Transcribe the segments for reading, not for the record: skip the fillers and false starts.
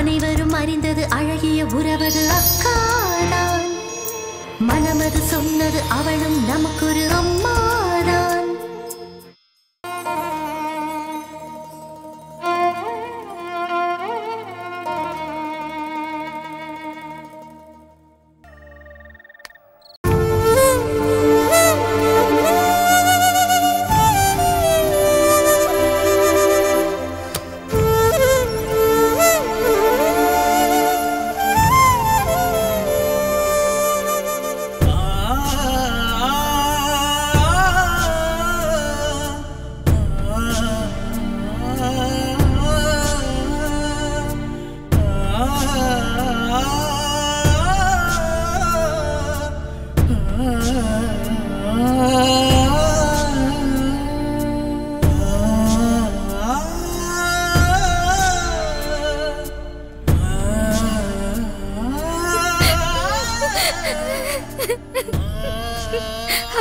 அனைவரும் அறிந்தது அழகிய உறவது அக்காதான். மனமது சொன்னது அவளும் நமக்கொரு அம்மாதான்.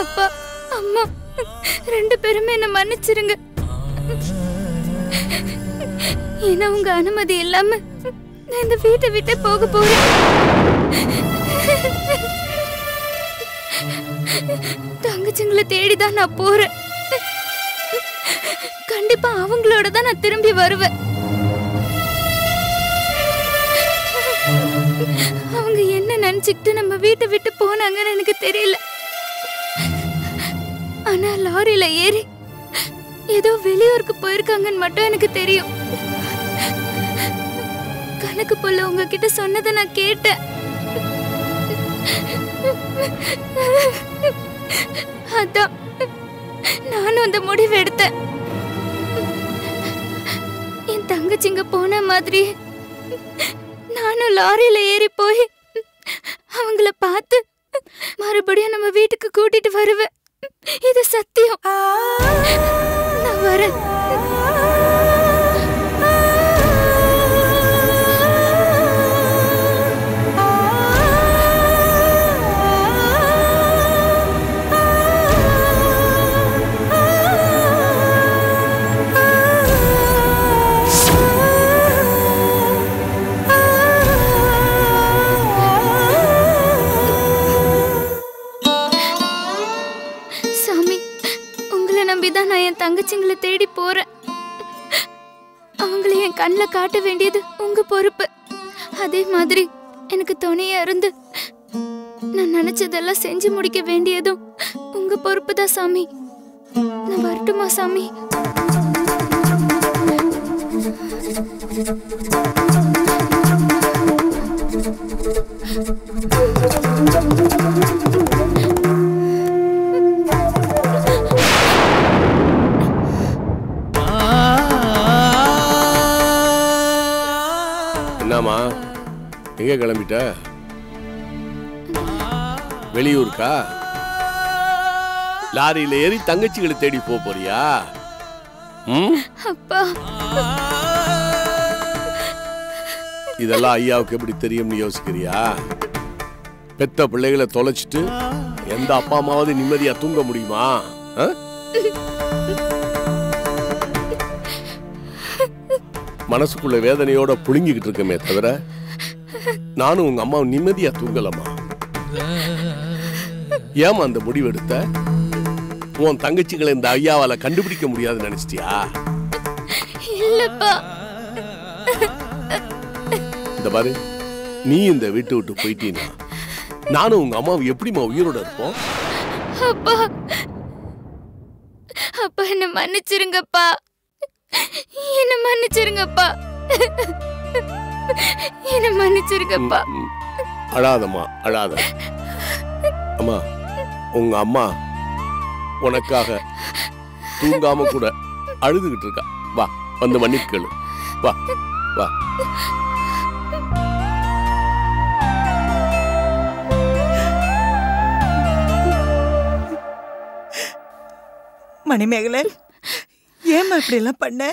அப்பா அம்மா ரெண்டு பேருமே என்ன மன்னிச்சிருங்க. ஏன்னா உங்க அனுமதி இல்லாம நான் இந்த வீட்டை விட்டு போக போறேன். தங்கச்சிங்களை தேடிதான் நான் போறேன். கண்டிப்பா அவங்களோட தான் நான் திரும்பி வருவேன். அவங்க என்ன நினைச்சுக்கிட்டு நம்ம வீட்டை விட்டு போனாங்கன்னு எனக்கு தெரியல. ஆனா லாரியில ஏறி ஏதோ வெளியூருக்கு போயிருக்காங்கன்னு மட்டும் எனக்கு தெரியும். கணக்கு போல உங்ககிட்ட சொன்னதை நான் கேட்டேன். அதான் நானும் அந்த முடிவு எடுத்தேன். என் தங்கச்சிங்க போன மாதிரி நானும் லாரியில ஏறி போய் அவங்கள பார்த்து மறுபடியும் நம்ம வீட்டுக்கு கூட்டிட்டு வருவேன். இது சத்தியம். நான் வரேன். நம்பிதான் நான் என் தங்கச்சிங்களை தேடி போறேன். அவங்களை என் கண்ணில் காட்ட வேண்டியது உங்க பொறுப்பு. அதே மாதிரி எனக்கு துணையா இருந்து நான் நினைச்சதெல்லாம் செஞ்சு முடிக்க வேண்டியதும் உங்க பொறுப்பு தான் சாமி. நான் வரட்டுமா சாமி? என்னம்மா எங்க கிளம்பிட்ட? வெளியூருக்கா? லாரியில ஏறி தங்கச்சிகளை தேடி போறியா? அப்பா, இதெல்லாம் ஐயாவுக்கு எப்படி தெரியும்னு யோசிக்கிறியா? பெத்த பிள்ளைகளை தொலைச்சிட்டு எந்த அப்பா அம்மாவது நிம்மதியா தூங்க முடியுமா? மனசுக்குள்ள வேதனையோட புழுங்கிக்கிட்டு இருக்கமே தவிர நானும் உங்க அம்மாவும் நிம்மதியா தூங்கலமா. ஏமா அந்த முடிவு எடுத்த? உன் தங்கச்சிகளை இந்த ஐயாவால கண்டுபிடிக்க முடியாதுன்னு நினைச்சிட்டியா? இல்லப்பா. இந்த பாரு, நீ இந்த வீட்டை விட்டு போயிட்டீனா நானும் உங்க அம்மாவும் எப்படிமா உயிரோட இருப்போம்? அப்பா அப்பா என்ன மன்னிச்சிருங்கப்பா. என்ன மன்னிச்சிருங்கப்பா. என்ன மன்னிச்சிருங்கப்பா. அழாதம்மா, அழாத. அம்மா, உங்க அம்மா உனக்காக தூங்காம கூட அழுதுகிட்டு இருக்கா. வா, வந்து மன்னிப்பு கேளு. வா வா. மணிமேகலை, ஏமா இப்படி எல்லாம் பண்ண?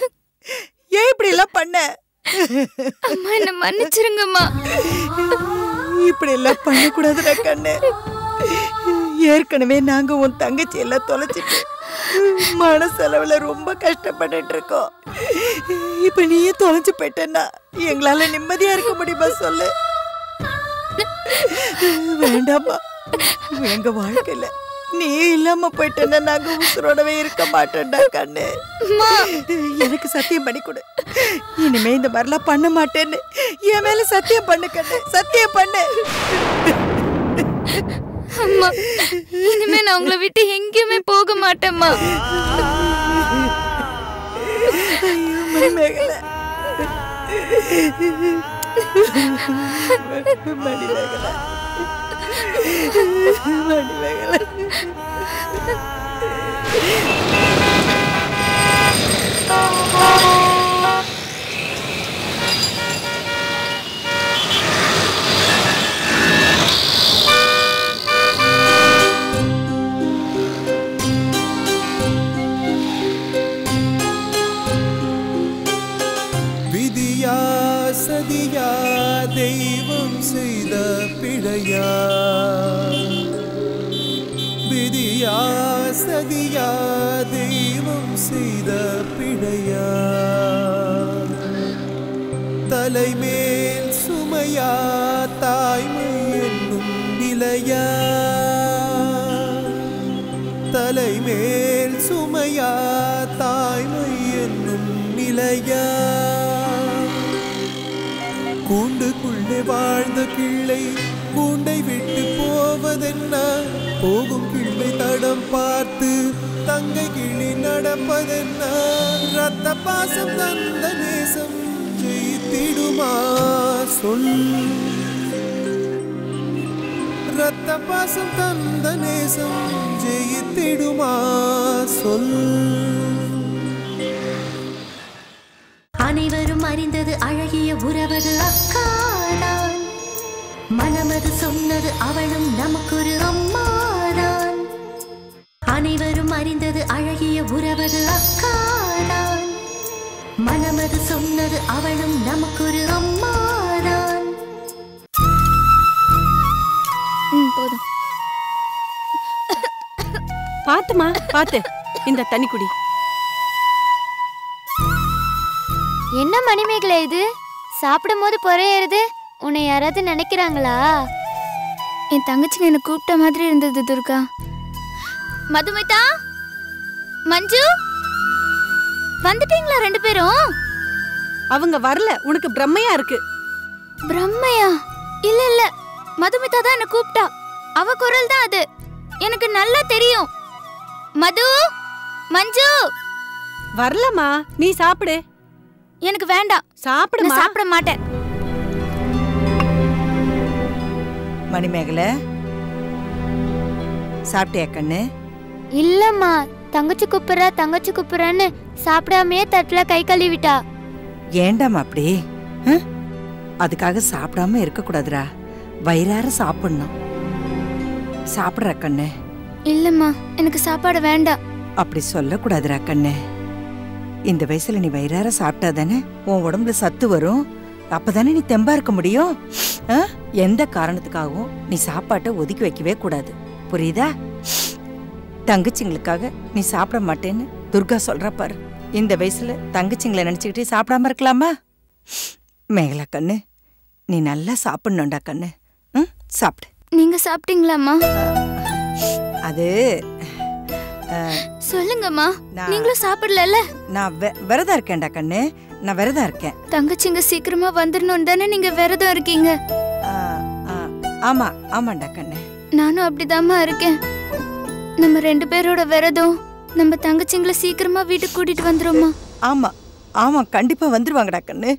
ஏன் இப்படி எல்லாம் பண்ண? அம்மா என்ன மன்னிச்சிருங்கம்மா. இப்படி எல்லாம் பண்ணக்கூடாதுடா கண்ணு. ஏற்கனவே நாங்க உன் தங்கச்சி எல்லாம் தொலைச்சிட்டு மனசளவுல ரொம்ப கஷ்டப்பட்டுட்டு இருக்கோம். இப்ப நீயே தொலைஞ்சு போயிட்டேன்னா எங்களால நிம்மதியா இருக்க முடியுமா சொல்லு? வேண்டாமா, எங்க வாழ்க்கையில நீ இல்லாம போயிட்டேன்னா நாங்க உசுரோடவே இருக்க மாட்டோம்டா கண்ணு. எனக்கு சத்தியம் பண்ணி கொடு, இனிமே இந்த மாதிரிலாம் பண்ண மாட்டேன்னு என் மேல சத்தியம் பண்ணு கண்ணு, சத்தியம் பண்ணு. அம்மா, இனிமே நான் உங்களை விட்டு எங்கேயுமே போக மாட்டேம்மா. மணிமேகலை, மணிமேகலை, மணிமேகலை. விதியா சதியா தெய்வம் செய்த பிழையா, விதியா சதியா தெய்வம் செய்த பிழையா, தலைமேல் சுமையா தாய்மை என்னும் நிலையா, தலைமேல் சுமையா தாய்மை என்னும் நிலையா, கூண்டுக்குள்ளே வாழ்ந்த கிள்ளை கூண்டை விட்டு போவதென்ன, போகும் கிள்ளை தடம் பார்த்து தங்கை கிளி நடப்பதென்ன, ரத்த பாசம் தந்த நேசம் ஜெயித்திடுமா சொல், ரத்த பாசம் தந்த நேசம் ஜெயித்திடுமா சொல். அனைவரும் அறிந்தது அழகிய உறவது அக்காதான், மனமது சொன்னது அவளும் நமக்கொரு அம்மாதான். அனைவரும் அறிந்தது அழகிய உறவது அக்காதான், மனமது சொன்னது அவளும் நமக்கொரு அம்மாதான். போதும். பாத்துமா பாத்து, இந்த தண்ணி குடி. என்ன மணிமேகலை இது? சாப்பிடும் போது பொறையறது, உன்னை யாராவது நினைக்கிறாங்களா? என் தங்கச்சிங்க என்ன கூப்பிட்ட மாதிரி இருந்தது துர்கா. மதுமிதா, மஞ்சு, வந்துட்டீங்களா ரெண்டு பேரும்? அவங்க வரல, உனக்கு பிரம்மையா இருக்கு. பிரம்மையா? இல்ல இல்ல, மதுமிதா தான் என்ன கூப்பிட்டா. அவ குரல் தான் அது, எனக்கு நல்லா தெரியும். மது, மஞ்சு. வரலமா, நீ சாப்பிடு. எனக்கு வேண்டாம், சாப்பிடுமா. சாப்பிட மாட்டேன். மணிமேகலை, சாப்பிட்டியா கண்ணு? இல்லம்மா, தங்கச்சி குப்புறா தங்கச்சி குப்புறான்னு சாப்பிடாமையே தட்டுல கை கழுவிட்டா. ஏண்டாமா அப்படி? அதுக்காக சாப்பிடாம இருக்க கூடாதுரா, வயிறார சாப்பிடணும். சாப்பிடுற கண்ணு? இல்லம்மா, எனக்கு சாப்பாடு வேண்டாம். அப்படி சொல்லக்கூடாதுரா கண்ணு. இந்த வயசுல நீ வயிறார சாப்பிட்டா தானே உன் உடம்புல சத்து வரும், அப்பதானே நீ தெம்பா இருக்க முடியும். எந்த காரணத்துக்காகவும் நீ சாப்பாட்டை ஒதுக்கி வைக்கவே கூடாது, புரியுதா? தங்கச்சிங்களுக்காக நீ சாப்பிட மாட்டேன்னு துர்கா சொல்றா பாரு. இந்த வயசுல தங்கச்சிங்களை நினைச்சுக்கிட்டே சாப்பிடாம இருக்கலாமா? மேகலா கண்ணு, நீ நல்லா சாப்பிடணும்டா கண்ணு. சாப்பிடு. நீங்க சாப்பிட்டீங்களாம்மா? அது சொல்லுங்கம்மா, நீங்களும் சாப்பிடல? நான் விரதம் இருக்கேன்டா கண்ணு, நான் விரதம் இருக்கேன். தங்கச்சிங்க சீக்கிரமா வந்துடணும் தானே நீங்க விரதம் இருக்கீங்க? ஆமா ஆமாண்டா கண்ணு, நானும் அப்படிதாம்மா இருக்கேன். நம்ம ரெண்டு பேரோட விரதம் நம்ம தங்கச்சிங்களை சீக்கிரமா வீட்டுக்கு கூட்டிட்டு வந்துருமா? ஆமா ஆமா, கண்டிப்பா வந்துருவாங்கடா கண்ணு.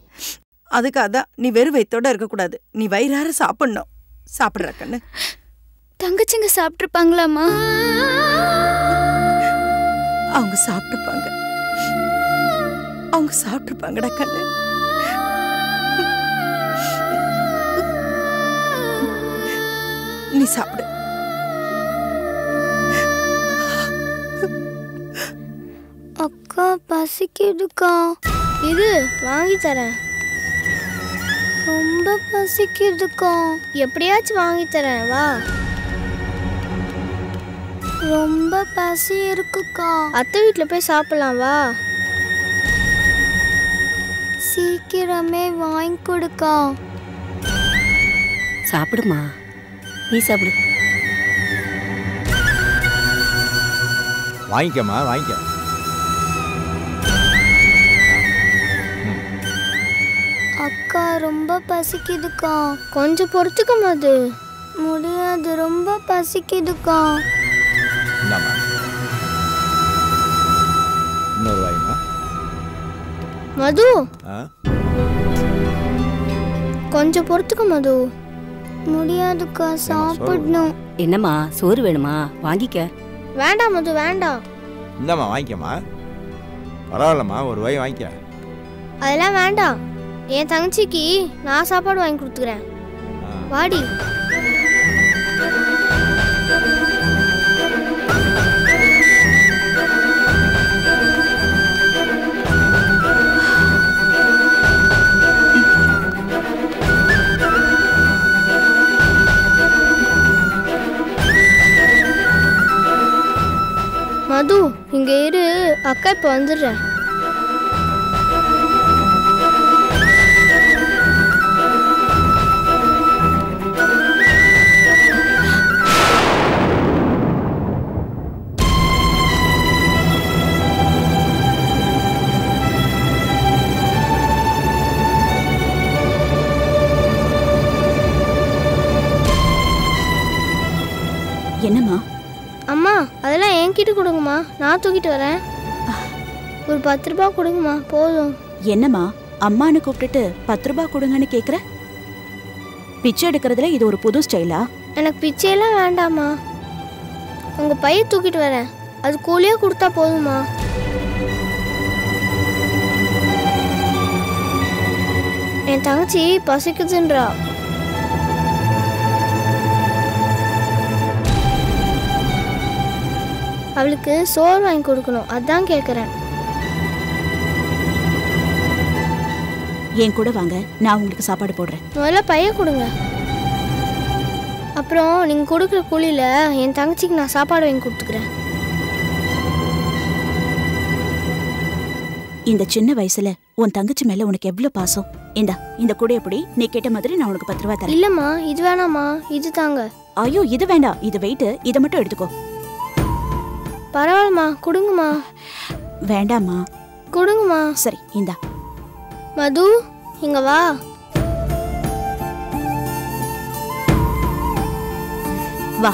அதுக்காக தான் நீ வெறும் வயித்தோட இருக்கக்கூடாது, நீ வயிறார சாப்பிடணும். சாப்பிடுற கண்ணு. தங்கச்சிங்க சாப்பிட்டுருப்பாங்களாம்மா? அவங்க சாப்பிட்டுருப்பாங்க, அவங்க சாப்பிட்டுருப்பாங்கடா கண்ணு. நீ சாப்பிடு. அக்கா பசிக்குதுக்கா. இது வாங்கி தரேன். ரொம்ப பசிக்குதுக்கா. எப்படியாச்சும் வாங்கி தரேன், வா. ரொம்ப பசி இருக்குக்கா. அத்தை வீட்டில் போய் சாப்பிடலாம் வா. சீக்கிரமே வாங்கி கொடுக்கா. சாப்பிடுமா, நீ சாப்பிடு. வாங்கிக்கம்மா, வாங்கிக்க. அக்கா ரொம்ப பசிக்குதுக்கா. கொஞ்சம் பொறுத்துக்க மது. முடியாது, ரொம்ப பசிக்குதுக்கா. இந்தாம்மா, இன்னொரு வாய்மா. மது ஆ, கொஞ்சம் பொறுத்துக்க மது. முடியாதுக்கா, சாப்பிடணும். என்னம்மா, சோறு வேணுமா? வாங்கிக்க. வேண்டாம் மது, வேண்டாம். இந்தாம்மா வாங்கிக்கம்மா. பரவாயில்லம்மா, ஒரு வாய் வாங்கிக்க. அதெல்லாம் வேண்டாம். என் தங்கச்சிக்கு நான் சாப்பாடு வாங்கி கொடுத்துக்கிறேன். வாடி. மது, இங்க இரு, அக்கா இப்ப வந்துடுறேன். என்னம்மா? அம்மா, அதெல்லாம் என்கிட்ட கொடுங்கம்மா, நான் தூக்கிட்டு வரேன். ஒரு 10 ரூபாய் கொடுங்கம்மா, போதும். என்னம்மா, அம்மானு கூப்பிட்டுட்டு 10 ரூபாய் கொடுங்கன்னு கேக்குற? பிச்சை எடுக்கிறதுல இது ஒரு புது ஸ்டைலா? எனக்கு பிச்சையெல்லாம் வேண்டாம்மா. உங்க பைய தூக்கிட்டு வரேன், அது கூலியா கொடுத்தா போதுமா? என் தங்கச்சி பசிக்குதுன்றா. அவளுக்கு சோறு வாங்கி கொடுக்கணும், அதான் கேட்குறேன். என் கூட வாங்க, நான் உங்களுக்கு சாப்பாடு போடுறேன். முதல்ல பைய கொடுங்க, அப்புறம் நீங்கள் கொடுக்குற கூலியில் என் தங்கச்சிக்கு நான் சாப்பாடு வாங்கி கொடுத்துக்கிறேன். இந்த சின்ன வயசுல உன் தங்கச்சி மேல உனக்கு எவ்வளவு பாசம். இந்த கூடைய எப்படி நீ கேட்ட மாதிரி நான் உனக்கு 10 ரூபாய் தரேன். இல்லம்மா, இது வேணாம்மா, இது தாங்க. ஐயோ, இது வேண்டாம், இது வெயிட், இதை மட்டும் எடுத்துக்கோ. பரவாயில்லம்மா, கொடுங்கம்மா. வேண்டாம்மா. கொடுங்கம்மா. சரி, இந்தா. மது, இங்க வா. வா.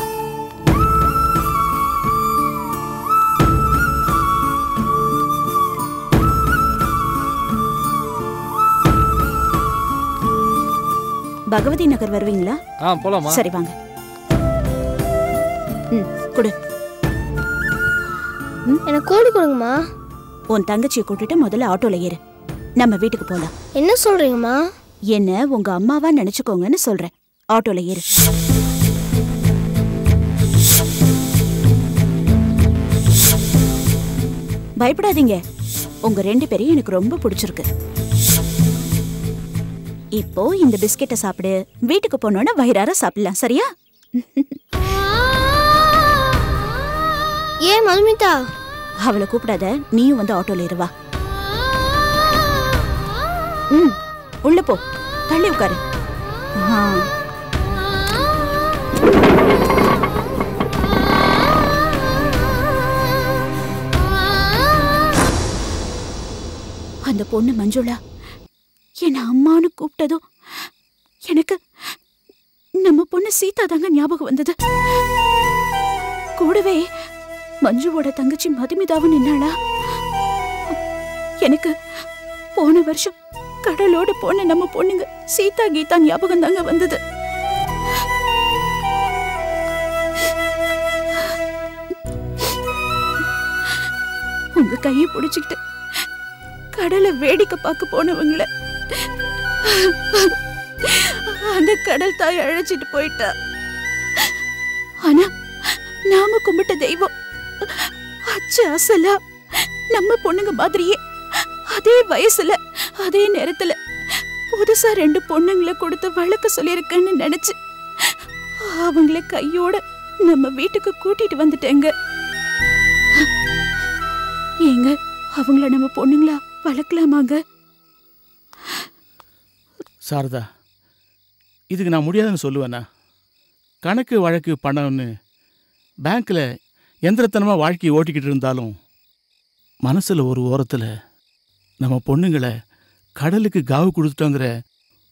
பகவதி நகர் வருவீங்களா? போலாமா? சரி வாங்க. கொடு. எனக்கு கூலி கொடுங்கம்மா. உன் தங்கச்சியை கூட்டிட்டு முதல்ல ஆட்டோல ஏறு, நம்ம வீட்டுக்கு போலாம். என்ன சொல்றீங்கம்மா? என்ன உங்க அம்மாவா நினைச்சுக்கோங்கன்னு சொல்றேன். ஆட்டோல ஏறு. பயப்படாதீங்க, உங்க 2 பேரையும் எனக்கு ரொம்ப பிடிச்சிருக்கு. இப்போ இந்த பிஸ்கெட்டை சாப்பிடு, வீட்டுக்கு போனோன்னு வயிறார சாப்பிடலாம், சரியா? ஏன் மதுமிதா? அவளை கூப்பிடாத, நீயும் வந்து ஆட்டோல ஏறுவா. உள்ள போ, தள்ளி உட்காரு. அந்த பொண்ணு மஞ்சுளா என்ன அம்மானு கூப்பிட்டதும் எனக்கு நம்ம பொண்ணு சீதா தாங்க ஞாபகம் வந்தது. கூடவே மஞ்சுவோட தங்கச்சி மதுமிதாவும் நின்னாளா? எனக்கு போன வருஷம் கடலோட போன நம்ம பொண்ணுங்க சீதா கீதா ஞாபகம் தாங்க வந்தது. உங்க கையை பிடிச்சுக்கிட்டு கடலை வேடிக்கை பார்க்க போனவங்கள அந்த கடல் தாய் அழைச்சிட்டு போயிட்டா. ஆனா நாம கும்பிட்ட தெய்வம் அச்சு அசலா நம்ம பொண்ணுங்க மாதிரியே அதே வயசுல அதே நேரத்துல புதுசா 2 பொண்ணுங்களை கொடுத்து வளர்க்க சொல்லியிருக்கேன்னு நினைச்சு அவங்கள கையோட நம்ம வீட்டுக்கு கூட்டிட்டு வந்துட்டேங்க. ஏங்க அவங்கள நம்ம பொண்ணுங்களா வளர்க்கலாமாங்க? சாரதா, இதுக்கு நான் முடியாதுன்னு சொல்லுவேண்ணா. கணக்கு வழக்கு பணம்னு பேங்க்கில் எந்திரத்தனமாக வாழ்க்கையை ஓட்டிக்கிட்டு இருந்தாலும் மனசில் ஒரு ஓரத்தில் நம்ம பொண்ணுங்களை கடலுக்கு காவு கொடுத்துட்டோங்கிற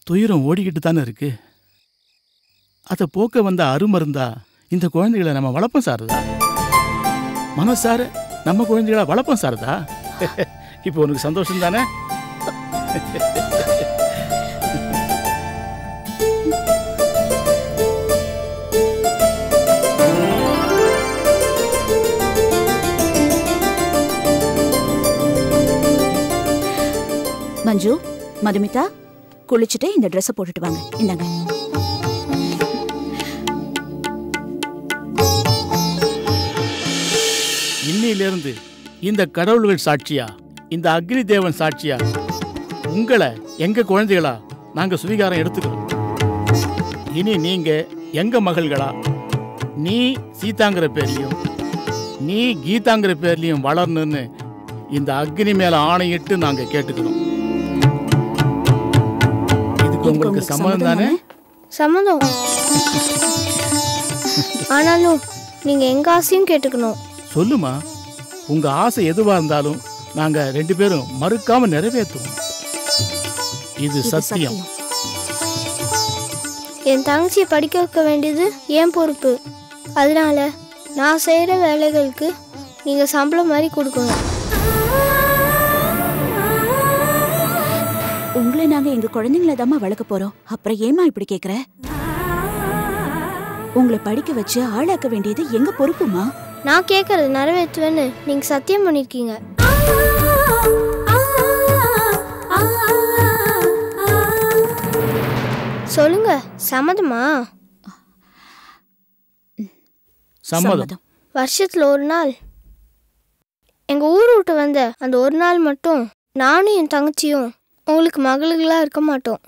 துயரம் ஓடிக்கிட்டு தானே இருக்கு. அதை போக்க வந்த அருமருந்தா இந்த குழந்தைகளை நம்ம வளர்ப்போம் சாரதா. மனசார நம்ம குழந்தைகளை வளர்ப்போம் சாரதா. இப்போ உனக்கு சந்தோஷம் தானே? மஞ்சு, மதுமிதா, குளிச்சுட்டு இந்த ட்ரெஸ் போட்டுட்டு வாங்க. இந்தாங்க. இன்னிலிருந்து இந்த கடவுள்கள் சாட்சியா, இந்த அக்னி தேவன் சாட்சியா உங்களை எங்க குழந்தைகளா நாங்க சுவீகாரம் எடுத்துக்கிறோம். இனி நீங்க எங்க மகள்களா, நீ சீதாங்கிற பேர்லயும் நீ கீதாங்கிற பேர்லயும் வளரணும்னு இந்த அக்னி மேல ஆணையிட்டு நாங்க கேட்டுக்கிறோம். இதுக்கு உங்களுக்கு சம்மதம் தானே? சம்மதம். ஆனாலும் நீங்க எங்க ஆசையும் கேட்டுக்கணும். சொல்லுமா, உங்க ஆசை எதுவா இருந்தாலும் நாங்க 2 பேரும் மறுக்காம நிறைவேற்றுவோம். இது சத்தியம். என் தங்கச்சியை படிக்க வைக்க வேண்டியது என் பொறுப்பு. அதனால நான் செய்யற வேலைகளுக்கு நீங்க சம்பளம் மாதிரி கொடுக்கணும். உங்களை நாங்க எங்க குழந்தைங்கள தாமா வளர்க்க போறோம். அப்புறம் ஏமா இப்படி கேக்குற? உங்களை படிக்க வச்சு ஆளாக்க வேண்டியது எங்க பொறுப்புமா. நான் கேட்கறது நிறைவேற்றுவேன்னு நீங்க சத்தியம் பண்ணிருக்கீங்க. சொல்லுங்க, சம்மதமா? சம்மதம். வருஷத்துல ஒரு நாள் எங்க ஊர் விட்டு வந்த அந்த ஒரு நாள் மட்டும் நானும் என் தங்கச்சியும் உங்களுக்கு மகளுகளா இருக்க மாட்டோம்.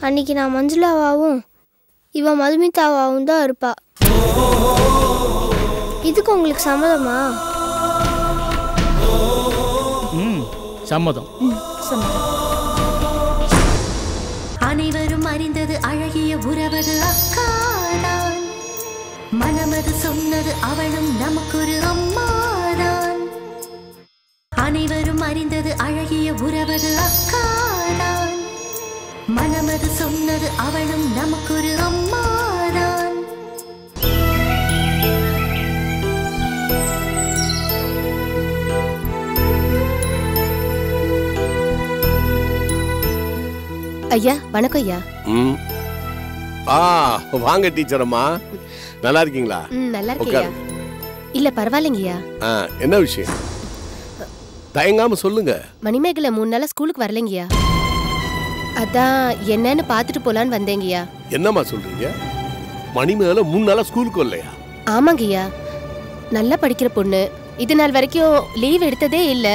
அன்னைக்கு நான் மஞ்சுளாவாவும் இவ மதுமிதாவாவும் தான் இருப்பா. இதுக்கு உங்களுக்கு சம்மதமா? சம்மதம். அனைவரும் அறிந்தது அழகிய உறவது அக்காதான். மனமது சொன்னது அவளும் நமக்கொரு அம்மாதான். அனைவரும் அறிந்தது அழகிய உறவது அக்காதான். மனமது சொன்னது அவளும் நமக்கொரு அம்மாதான். ஐயா வணக்கம் ஐயா. வாங்க டீச்சர் அம்மா, நல்லா இருக்கீங்களா? நல்லா இருக்கேன். இல்ல பரவாயில்லைங்கய்யா. என்ன விஷயம்? தயங்காம சொல்லுங்க. மணிமேகலை 3 நாளா ஸ்கூலுக்கு வரலைங்கய்யா. அதான் என்னன்னு பாத்துட்டு போலான்னு வந்தேங்கய்யா. என்னம்மா சொல்றீங்க? மணிமேகலை 3 நாளா ஸ்கூலுக்கு வரலையா? ஆமாங்கய்யா, நல்லா படிக்கிற பொண்ணு. இது நாள் வரைக்கும் லீவ் எடுத்ததே இல்ல.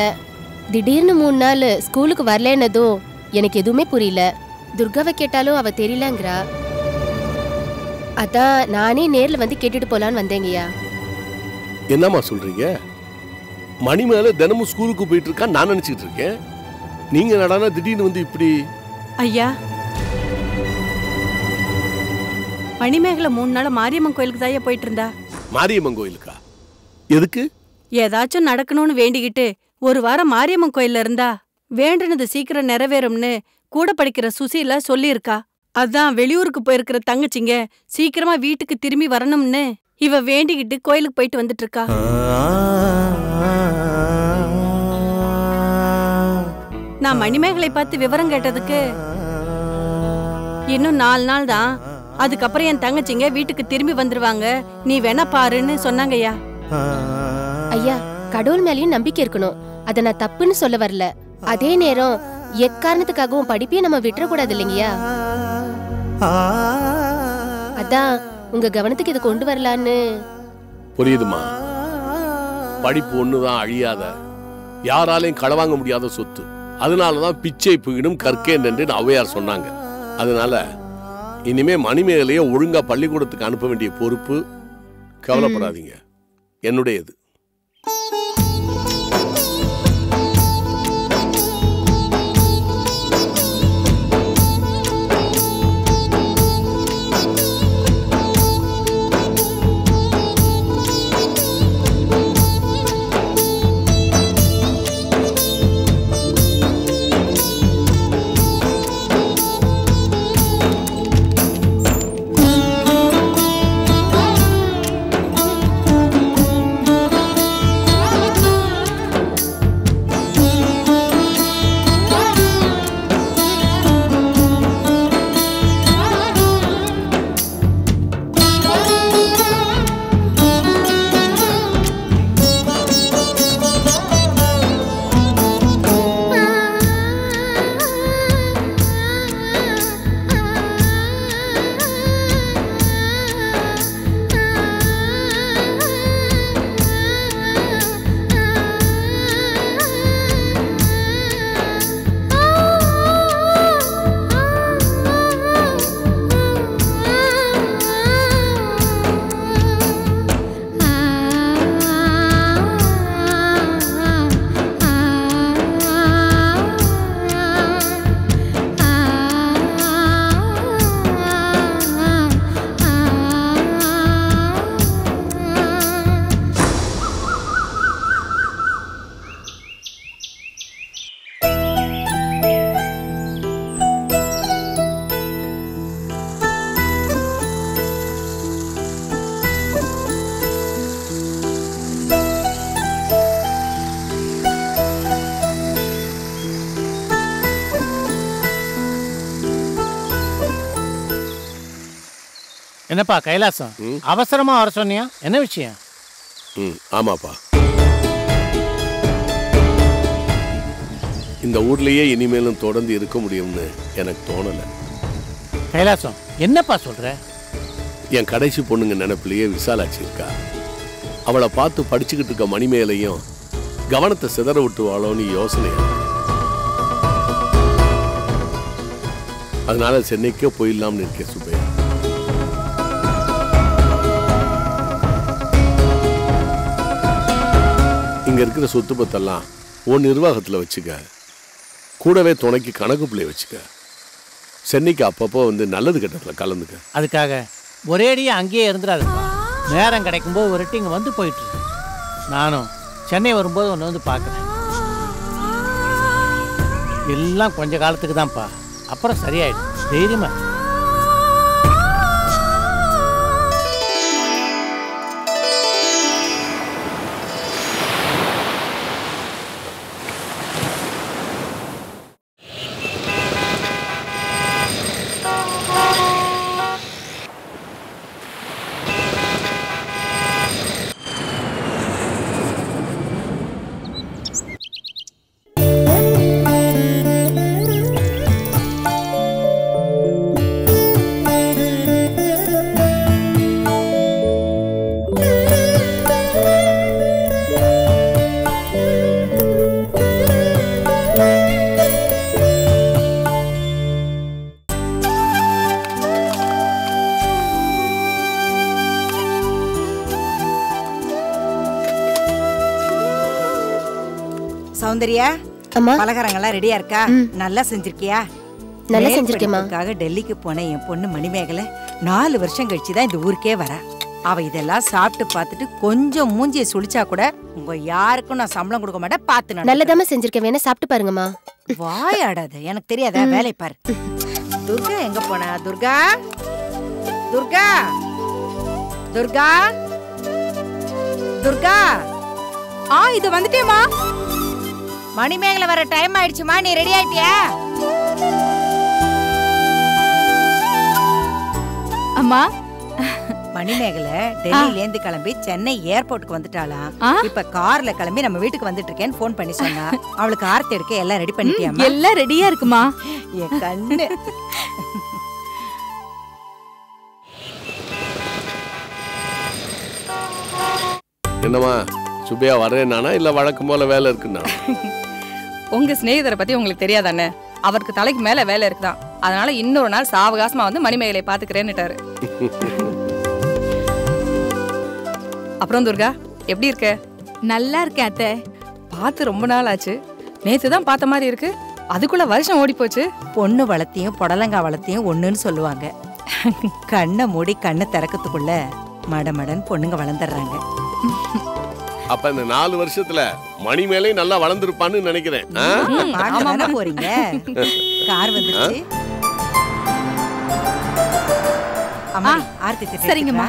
திடீர்னு 3 நாள் ஸ்கூலுக்கு வரலன்னதும் எனக்கு எதுவுமே புரியல. துர்காவை கேட்டாலும் அவ தெரியலங்கிறா. அதான் நானே நேர்ல வந்து கேட்டுட்டு போலான்னு வந்தேங்கய்யா. என்னம்மா சொல்றீங்க? மணிமேகலை தினமும் ஸ்கூலுக்கு போயிட்டு இருக்கா நான் நினைச்சிட்டு இருக்கேன். நீங்க நடானா திடீர்னு வந்து இப்படி? ஐயா, மணிமேகலை 3 நாள் மாரியம்மன் கோயிலுக்கு தான் போயிட்டு இருந்தா. மாரியம்மன் கோயிலுக்கா? எதுக்கு? ஏதாச்சும் நடக்கணும்னு வேண்டிக்கிட்டு ஒரு வாரம் மாரியம்மன் கோயில்ல இருந்தா வேண்டினது சீக்கிரம் நிறைவேறும்னு கூட படிக்கிற சுசீலா சொல்லியிருக்கா. அதான் வெளியூருக்கு போயிருக்கிற தங்கச்சிங்க சீக்கிரமா வீட்டுக்கு திரும்பி வரணும்னு இவ வேண்டிக்கிட்டு கோயிலுக்கு போயிட்டு வந்துட்டு இருக்கா. நான் மணிமேகலை பார்த்து விவரம் கேட்டதுக்கு இன்னும் 4 நாள் தான், அதுக்கப்புறம் என் தங்கச்சிங்க வீட்டுக்கு திரும்பி வந்துருவாங்க, நீ வேணா பாருன்னு சொன்னாங்கய்யா. ஐயா, கடவுள் மேலயும் நம்பிக்கை இருக்கணும். அத நான் தப்புன்னு சொல்ல வரல. அதே நேரம் எக்காரணத்துக்காகவும் படிப்பையும் நம்ம விட்டுறக்கூடாது இல்லைங்கய்யா. அதான் உங்க கவனத்துக்கு இதை கொண்டு வரலான்னு. புரியுதுமா? படிப்பு ஒண்ணுதான் அழியாத, யாராலையும் களவாங்க முடியாத சொத்து. அதனாலதான் பிச்சை புகிடும் கற்கேன் என்று ஔவையார் சொன்னாங்க. அதனால இனிமே மணிமேகலையை ஒழுங்கா பள்ளிக்கூடத்துக்கு அனுப்ப வேண்டிய பொறுப்பு, கவலைப்படாதீங்க, என்னுடையது. என்னப்பா கைலாசம், அவசரமா வர சொன்னியா? என்ன விஷயம்? ஆமாப்பா, இந்த ஊர்லயே இனிமேலும் தொடர்ந்து இருக்க முடியும்னு எனக்கு தோணல. கைலாசம், என்னப்பா சொல்ற? என் கடைசி பொண்ணுங்க நினைப்பிலேயே விசாலாட்சி இருக்கா. அவளை பார்த்து படிச்சுக்கிட்டு இருக்க மணிமேலையும் கவனத்தை சிதற விட்டுவாளோன்னு யோசனையா. அதனால சென்னைக்கே போயிடலாம்னு இருக்கேன் சுப்பையா. இங்க இருக்கிற சொத்து பத்தெல்லாம் உன் நிர்வாகத்துல வச்சுக்க, கூடவே துணைக்கு கணக்கு பிள்ளை வச்சுக்க. சென்னைக்கு அப்பப்போ வந்து நல்லது கெட்டதுல கலந்துக்க. அதுக்காக ஒரேடியா அங்கேயே இருந்துடாதுப்பா. நேரம் கிடைக்கும்போது ஒரு இங்க வந்து போயிட்டு. நானும் சென்னை வரும்போது ஒன்று வந்து பார்க்குறேன். எல்லாம் கொஞ்ச காலத்துக்கு தான்ப்பா, அப்புறம் சரியாயிடும். தைரியமா. சௌந்தர்யா, பலகாரங்கள்லாம் ரெடியா இருக்கா? நல்லா செஞ்சிருக்கியா? நல்லா செஞ்சிருக்கேம்மா. டெல்லிக்கு போன என் பொண்ணு மணிமேகலை 4 வருஷம் கழிச்சுதான் இந்த ஊருக்கே வரா. அவ இதெல்லாம் சாப்பிட்டு பார்த்துட்டு கொஞ்சம் மூஞ்சியை சுழிச்சா கூட உங்க யாருக்கும் நான் சம்பளம் கொடுக்க மாட்டேன். பார்த்து நல்லதாம செஞ்சிருக்கேன், வேணா சாப்பிட்டு பாருங்கம்மா. வாயாடாத, எனக்கு தெரியாத, வேலை பாரு. துர்கா எங்க போனா? துர்கா, துர்கா, துர்கா, துர்கா. இது வந்துட்டேமா. மணிமேகலை வர டைம் ஆயிடுச்சுமா, நீ ரெடி ஆயிட்டியா? அம்மா, மணிமேகலை டெல்லியில இருந்து கிளம்பி சென்னை ஏர்போர்ட்டுக்கு வந்துட்டாளாம். இப்ப கார்ல கிளம்பி நம்ம வீட்டுக்கு வந்துட்டு இருக்கேன்னு போன் பண்ணி சொன்னா. அவளுக்கு ஆர்த்தி எடுக்க எல்லாம் ரெடி பண்ணிட்டியாமா? எல்லாம் ரெடியா இருக்குமா. என் கண்ணு. என்னம்மா சுப்பையா வரேன் நானா இல்ல வழக்கம் போல வேலை இருக்குன்னா? உங்க சிநேகிதரை பத்தி உங்களுக்கு தெரியாதானே? அவருக்கு தலைக்கு மேல வேலை இருக்குதான். அதனால இன்னொரு நாள் சாவகாசமா வந்து மணிமேகலையை பாத்துக்கிறேன்னுட்டாரு. அப்புறம் துர்கா எப்படி இருக்க? நல்லா இருக்கேன் அத்தை. பார்த்து ரொம்ப நாள் ஆச்சு. நேத்து தான் பார்த்த மாதிரி இருக்கு. அதுக்குள்ள வருஷம் ஓடி போச்சு. பொண்ணு வளர்த்தியும் புடலங்காய் வளர்த்தியும் ஒண்ணுன்னு சொல்லுவாங்க. கண்ணை மூடி கண்ணை திறக்கத்துக்குள்ள மடமடன் பொண்ணுங்க வளர்ந்துடுறாங்க. அப்ப இந்த 4 வருஷத்துல மணிமேலை நல்லா வளர்ந்துருப்பான்னு நினைக்கிறேன். ஆமா போறீங்க. கார் வந்துருச்சு. அம்மா ஆர்த்தி சரிங்கம்மா.